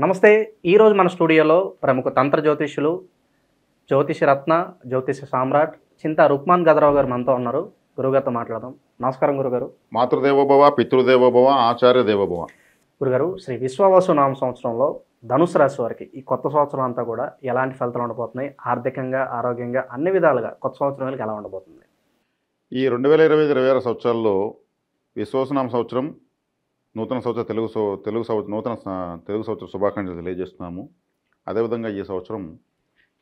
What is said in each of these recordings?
నమస్తే. ఈరోజు మన స్టూడియోలో ప్రముఖ తంత్ర జ్యోతిష్యులు, జ్యోతిష రత్న, జ్యోతిష సామ్రాట్ చింతా రుక్మాన్ గదరావు గారు మనతో ఉన్నారు. గురుగారితో మాట్లాడదాం. నమస్కారం గురుగారు. మాతృదేవోభవ, పితృదేవోభవ, ఆచార్య దేవోభవ. గురుగారు, శ్రీ విశ్వావసు నామ సంవత్సరంలో ధనుసు రాశి వారికి ఈ కొత్త సంవత్సరం అంతా కూడా ఎలాంటి ఫలితాలు ఉండబోతున్నాయి? ఆర్థికంగా, ఆరోగ్యంగా అన్ని విధాలుగా కొత్త సంవత్సరం వీళ్ళకి ఎలా ఉండబోతుంది? ఈ 2025-26 సంవత్సరాల్లో విశ్వావసునామ సంవత్సరం, నూతన సంవత్సర తెలుగు సంవత్సర శుభాకాంక్షలు తెలియజేస్తున్నాము. అదేవిధంగా ఈ సంవత్సరం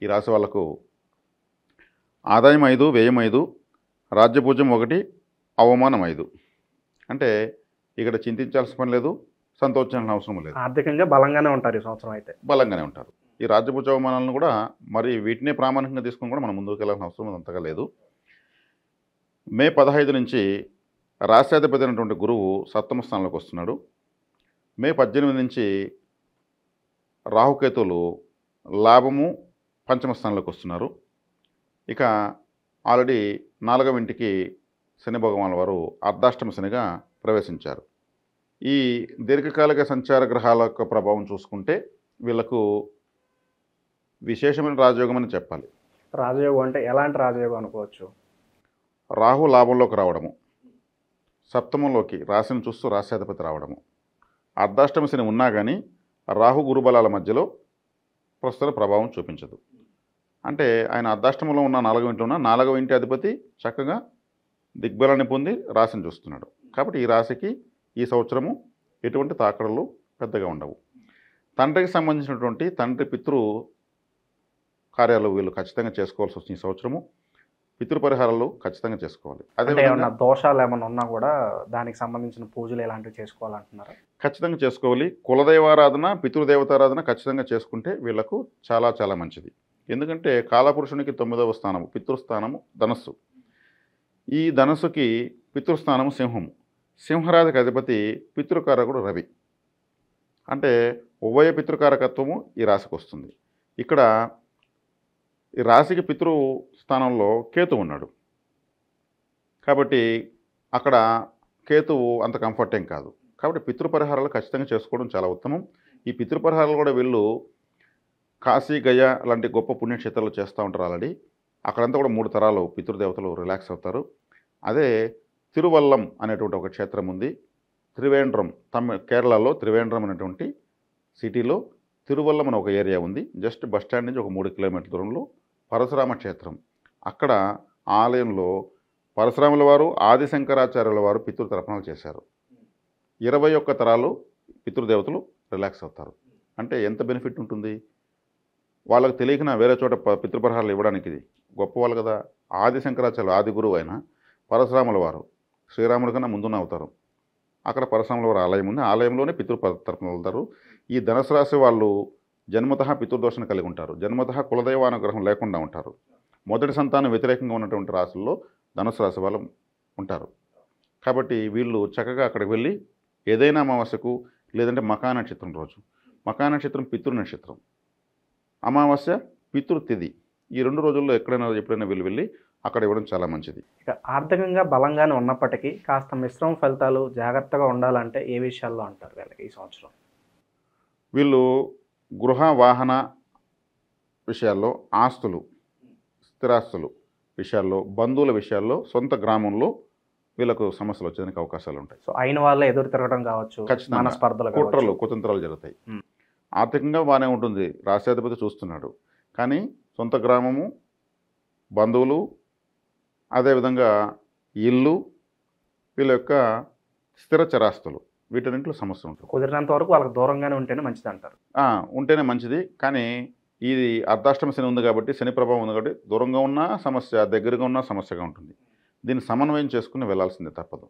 ఈ రాశి వాళ్లకు ఆదాయం 5, వ్యయం 5, రాజ్యపూజ్యం 1, అవమానం 5. అంటే ఇక్కడ చింతించాల్సిన పని లేదు, సంతోషించాల్సిన అవసరం లేదు. ఆర్థికంగా బలంగానే ఉంటారు ఈ సంవత్సరం. అయితే బలంగానే ఉంటారు. ఈ రాజ్యపూజ్య అవమానాలను కూడా మరి వీటినే ప్రామాణికంగా తీసుకుని కూడా మనం ముందుకు వెళ్ళాల్సిన అవసరం అంతగా లేదు. మే 15 నుంచి రాశ్యాధిపతి అయినటువంటి గురువు సప్తమ స్థానంలోకి వస్తున్నాడు. మే 18 నుంచి రాహుకేతువులు లాభము పంచమ స్థానంలోకి వస్తున్నారు. ఇక ఆల్రెడీ 4వ ఇంటికి శని భగవాన్ వారు అర్ధాష్టమ శనిగా ప్రవేశించారు. ఈ దీర్ఘకాలిక సంచార గ్రహాల యొక్క ప్రభావం చూసుకుంటే వీళ్లకు విశేషమైన రాజయోగం అని చెప్పాలి. రాజయోగం అంటే ఎలాంటి రాజయోగం అనుకోవచ్చు? రాహు లాభంలోకి రావడము, సప్తమంలోకి రాశిని చూస్తూ రాశ్యాధిపతి రావడము, అర్ధాష్టమ శని ఉన్నా కానీ రాహు గురుబలాల మధ్యలో ప్రస్తుత ప్రభావం చూపించదు. అంటే ఆయన అర్ధాష్టమంలో ఉన్న 4వ ఇంట్లో ఉన్న 4వ ఇంటి అధిపతి చక్కగా దిగ్బలాన్ని పొంది రాశిని చూస్తున్నాడు. కాబట్టి ఈ రాశికి ఈ సంవత్సరము ఎటువంటి తాకడలు పెద్దగా ఉండవు. తండ్రికి సంబంధించినటువంటి తండ్రి పితృ కార్యాలు వీళ్ళు ఖచ్చితంగా చేసుకోవాల్సి వస్తుంది. ఈ సంవత్సరము పితృపరిహారాలు ఖచ్చితంగా చేసుకోవాలి. అదే ఏమన్నా దోషాలు ఏమైనా ఉన్నా కూడా దానికి సంబంధించిన పూజలు ఎలాంటివి చేసుకోవాలంటున్నారా? ఖచ్చితంగా చేసుకోవాలి. కులదైవారాధన, పితృదేవతారాధన ఖచ్చితంగా చేసుకుంటే వీళ్లకు చాలా చాలా మంచిది. ఎందుకంటే కాలపురుషునికి 9వ స్థానము పితృస్థానము ధనస్సు. ఈ ధనస్సుకి పితృస్థానము సింహము. సింహరాశికి అధిపతి పితృకారకుడు రవి. అంటే ఉభయ పితృకారకత్వము ఈ రాశికి వస్తుంది. ఇక్కడ ఈ రాశికి పితృ స్థానంలో కేతు ఉన్నాడు. కాబట్టి అక్కడ కేతువు అంత కంఫర్ట్ ఏం కాదు. కాబట్టి పితృపరిహారాలు ఖచ్చితంగా చేసుకోవడం చాలా ఉత్తమం. ఈ పితృపరిహారాలు కూడా వీళ్ళు కాశీ, గయ లాంటి గొప్ప పుణ్యక్షేత్రాలు చేస్తూ ఉంటారు. ఆల్రెడీ అక్కడంతా కూడా 3 తరాలు పితృదేవతలు రిలాక్స్ అవుతారు. అదే తిరువల్లం అనేటువంటి ఒక క్షేత్రం ఉంది. త్రివేంద్రం, కేరళలో త్రివేంద్రం అనేటువంటి సిటీలో తిరువల్లం అనే ఒక ఏరియా ఉంది. జస్ట్ బస్ స్టాండ్ నుంచి ఒక 3 కిలోమీటర్ల దూరంలో పరశురామ క్షేత్రం. అక్కడ ఆలయంలో పరశురాముల వారు, ఆదిశంకరాచార్యుల వారు పితృతర్పణాలు చేశారు. 21 తరాలు పితృదేవతలు రిలాక్స్ అవుతారు. అంటే ఎంత బెనిఫిట్ ఉంటుంది వాళ్ళకి తెలియకనా వేరే చోట పితృపరిహారాలు ఇవ్వడానికి. గొప్పవాళ్ళు కదా. ఆదిశంకరాచార్యులు ఆది గురువు అయిన పరశురాముల వారు శ్రీరాముడి కన్నా ముందున్న అవుతారు. అక్కడ పరశురాముల వారు ఆలయం ఉంది. ఆలయంలోనే పితృతర్పణలు వెళ్తారు. ఈ ధనుసు రాశి వాళ్ళు జన్మతః పితృదోషణ కలిగి ఉంటారు. జన్మతః కులదైవానుగ్రహం లేకుండా ఉంటారు. మొదటి సంతానం వ్యతిరేకంగా ఉన్నటువంటి రాశుల్లో ధనుసు రాశి వాళ్ళు ఉంటారు. కాబట్టి వీళ్ళు చక్కగా అక్కడికి వెళ్ళి ఏదైనా అమావాస్యకు, లేదంటే మకా నక్షత్రం రోజు, మకా నక్షత్రం పితృ నక్షత్రం, అమావాస్య పితృతిథి, ఈ 2 రోజుల్లో ఎప్పుడైనా వీళ్ళు వెళ్ళి అక్కడ ఇవ్వడం చాలా మంచిది. ఇక ఆర్థికంగా బలంగానే ఉన్నప్పటికీ కాస్త మిశ్రమ ఫలితాలు, జాగ్రత్తగా ఉండాలంటే ఏ విషయాల్లో అంటారు వీళ్ళకి ఈ సంవత్సరం? వీళ్ళు గృహ వాహన విషయాల్లో, ఆస్తులు, స్థిరాస్తులు విషయాల్లో, బంధువుల విషయాల్లో, సొంత గ్రామంలో వీళ్ళకు సమస్యలు వచ్చేదానికి అవకాశాలు ఉంటాయి. సో అయిన వాళ్ళే ఎదురు తిరగడం కావచ్చు, ఖచ్చితంగా స్పర్ధలు, కుట్రలు, కుతంత్రాలు జరుగుతాయి. ఆర్థికంగా బాగానే ఉంటుంది, రాశ్యాధిపతి చూస్తున్నాడు. కానీ సొంత గ్రామము, బంధువులు, అదేవిధంగా ఇల్లు, వీళ్ళ యొక్క స్థిర చరాస్తులు, వీటన్నింటిలో సమస్య ఉంటుంది. కుదిరినంత వరకు వాళ్ళకి దూరంగానే ఉంటేనే మంచిది అంటారు. ఉంటేనే మంచిది. కానీ ఇది అర్ధాష్టమ శని ఉంది కాబట్టి, శని ప్రభావం ఉంది కాబట్టి దూరంగా ఉన్న సమస్య, దగ్గరగా ఉన్న సమస్యగా ఉంటుంది. దీన్ని సమన్వయం చేసుకుని వెళ్ళాల్సిందే, తప్పదు.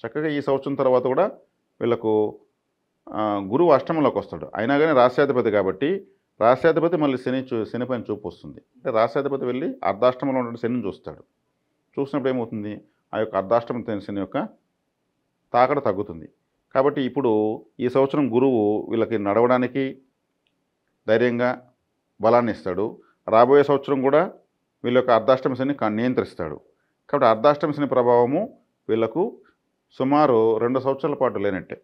చక్కగా ఈ సంవత్సరం తర్వాత కూడా వీళ్ళకు గురువు అష్టమంలోకి వస్తాడు. అయినా కానీ రాశ్యాధిపతి కాబట్టి రాశ్యాధిపతి మళ్ళీ శనిపైన చూపు వస్తుంది. అంటే రాశ్యాధిపతి వెళ్ళి అర్ధాష్టమంలో ఉన్న శనిని చూస్తాడు. చూసినప్పుడు ఏమవుతుంది, ఆ యొక్క అర్ధాష్టమ శని యొక్క తాకడ తగ్గుతుంది. కాబట్టి ఇప్పుడు ఈ సంవత్సరం గురువు వీళ్ళకి నడవడానికి ధైర్యంగా బలాన్ని ఇస్తాడు. రాబోయే సంవత్సరం కూడా వీళ్ళ యొక్క అర్ధాష్టమ శని నియంత్రిస్తాడు. కాబట్టి అర్ధాష్టమ శని ప్రభావము వీళ్లకు సుమారు 2 సంవత్సరాల పాటు లేనట్టే.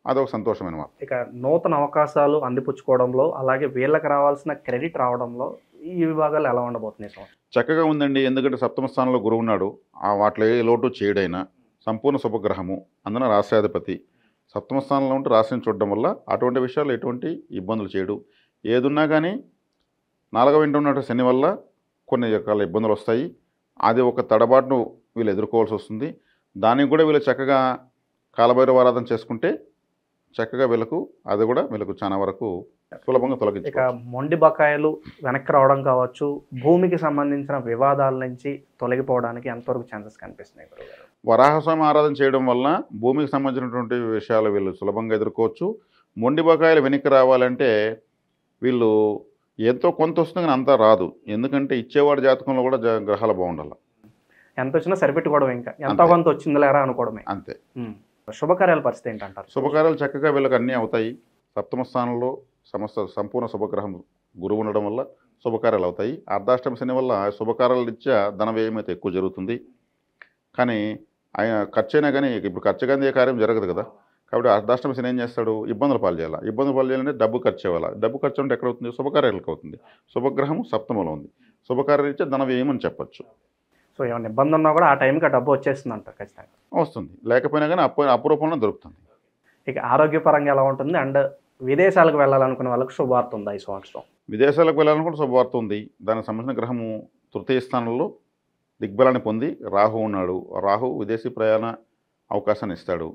అదొక సంతోషమైన మాట. ఇక నూతన అవకాశాలు అందిపుచ్చుకోవడంలో, అలాగే వీళ్ళకి రావాల్సిన క్రెడిట్ రావడంలో ఈ విభాగాలు ఎలా ఉండబోతున్నాయి ఈ సంవత్సరం? చక్కగా ఉందండి. ఎందుకంటే సప్తమ స్థానంలో గురువు ఉన్నాడు. వాటిలో ఏ లోటు చేయడైనా సంపూర్ణ శుభగ్రహము, అందున రాశ్యాధిపతి సప్తమ స్థానంలో ఉంటే రాశిని చూడడం వల్ల అటువంటి విషయాలు ఎటువంటి ఇబ్బందులు చేయడు. ఏదున్నా కానీ 4వ ఇంట ఉన్నట్టు శని వల్ల కొన్ని రకాల ఇబ్బందులు వస్తాయి. అది ఒక తడబాటును వీళ్ళు ఎదుర్కోవాల్సి వస్తుంది. దానికి కూడా వీళ్ళు చక్కగా కాలభైరవ ఆరాధన చేసుకుంటే చక్కగా వీళ్ళకు చాలా వరకు సులభంగా ఇక తొలగించుకోవచ్చు. మొండి బకాయిలు వెనక్కి రావడం కావచ్చు, భూమికి సంబంధించిన వివాదాల నుంచి తొలగిపోవడానికి ఎంతవరకు ఛాన్సెస్ కనిపిస్తున్నాయి గురువుగారు? వరాహస్వామి ఆరాధన చేయడం వల్ల భూమికి సంబంధించినటువంటి విషయాలు వీళ్ళు సులభంగా ఎదుర్కోవచ్చు. మొండి బకాయిలు వెనక్కి రావాలంటే వీళ్ళు ఎంతో కొంత వస్తుంది కానీ అంతా రాదు. ఎందుకంటే ఇచ్చేవాడి జాతకంలో కూడా గ్రహాలు బాగుండాలి. ఎంత వచ్చినా సరిపెట్టుకోవడం, ఇంకా ఎంతో అంతే. కొంత వచ్చిందిలేరా అనుకోవడమే. అంతే. శుభకార్యాల పరిస్థితి ఏంటంటారు? శుభకార్యాలు చక్కగా వీళ్ళకి అన్నీ అవుతాయి. సప్తమ స్థానంలో సంపూర్ణ శుభగ్రహం గురువు ఉండడం వల్ల శుభకార్యాలు అవుతాయి. అర్ధాష్టమ శని వల్ల శుభకార్యాల రీత్యా ధన వ్యయం అయితే ఎక్కువ జరుగుతుంది. కానీ ఆయన ఖర్చు అయినా కానీ ఇప్పుడు ఖర్చు కానీ ఏ కార్యం జరగదు కదా. కాబట్టి అర్ధాష్టమ శని ఏం చేస్తాడు? ఇబ్బందులు పాలు చేయాలి. ఇబ్బందులు పాలు చేయాలంటే డబ్బు ఖర్చు అవ్వాలి. డబ్బు ఖర్చు అంటే ఎక్కడ అవుతుంది? శుభకార్యాలకు అవుతుంది. శుభగ్రహం సప్తమంలో ఉంది. శుభకార్య రీత్యా ధన వ్యయం అని చెప్పచ్చు. సో ఏమైనా ఇబ్బంది ఉన్నా కూడా ఆ టైంకి ఆ డబ్బు వచ్చేస్తుంది అంటారు ఖచ్చితంగా. వస్తుంది. లేకపోయినా కానీ అపురూపంలో దొరుకుతుంది. ఇక ఆరోగ్యపరంగా ఎలా ఉంటుంది? అండ్ విదేశాలకు వెళ్ళాలనుకునే వాళ్ళకి శుభవార్త ఉందా ఈ సంవత్సరం? విదేశాలకు వెళ్ళాలనుకుంటే శుభవార్త ఉంది. దానికి సంబంధించిన గ్రహము తృతీయ స్థానంలో దిగ్బలాన్ని పొంది రాహు ఉన్నాడు. రాహు విదేశీ ప్రయాణ అవకాశాన్ని ఇస్తాడు.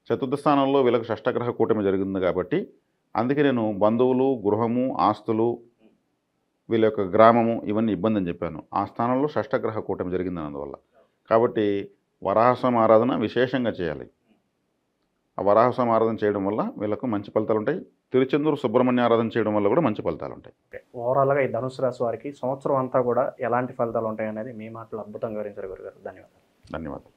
చతుర్థ స్థానంలో వీళ్ళకి షష్టగ్రహ కూటమి జరిగింది కాబట్టి అందుకే నేను బంధువులు, గృహము, ఆస్తులు, వీళ్ళ యొక్క గ్రామము ఇవన్నీ ఇబ్బంది అని చెప్పాను. ఆ స్థానంలో షష్టగ్రహ కూటమి జరిగిందని అందువల్ల. కాబట్టి వరాహస్వామి ఆరాధన విశేషంగా చేయాలి. ఆ వరాహస్వామి ఆరాధన చేయడం వల్ల వీళ్ళకు మంచి ఫలితాలు ఉంటాయి. తిరుచెందూరు సుబ్రహ్మణ్య ఆరాధన చేయడం వల్ల కూడా మంచి ఫలితాలు ఉంటాయి. ఓవరాల్గా ఈ ధనుసు రాశి వారికి సంవత్సరం అంతా కూడా ఎలాంటి ఫలితాలు ఉంటాయి అనేది మీ మాటలు అద్భుతంగా వివరించారు గురుగారు. ధన్యవాదాలు. ధన్యవాదాలు.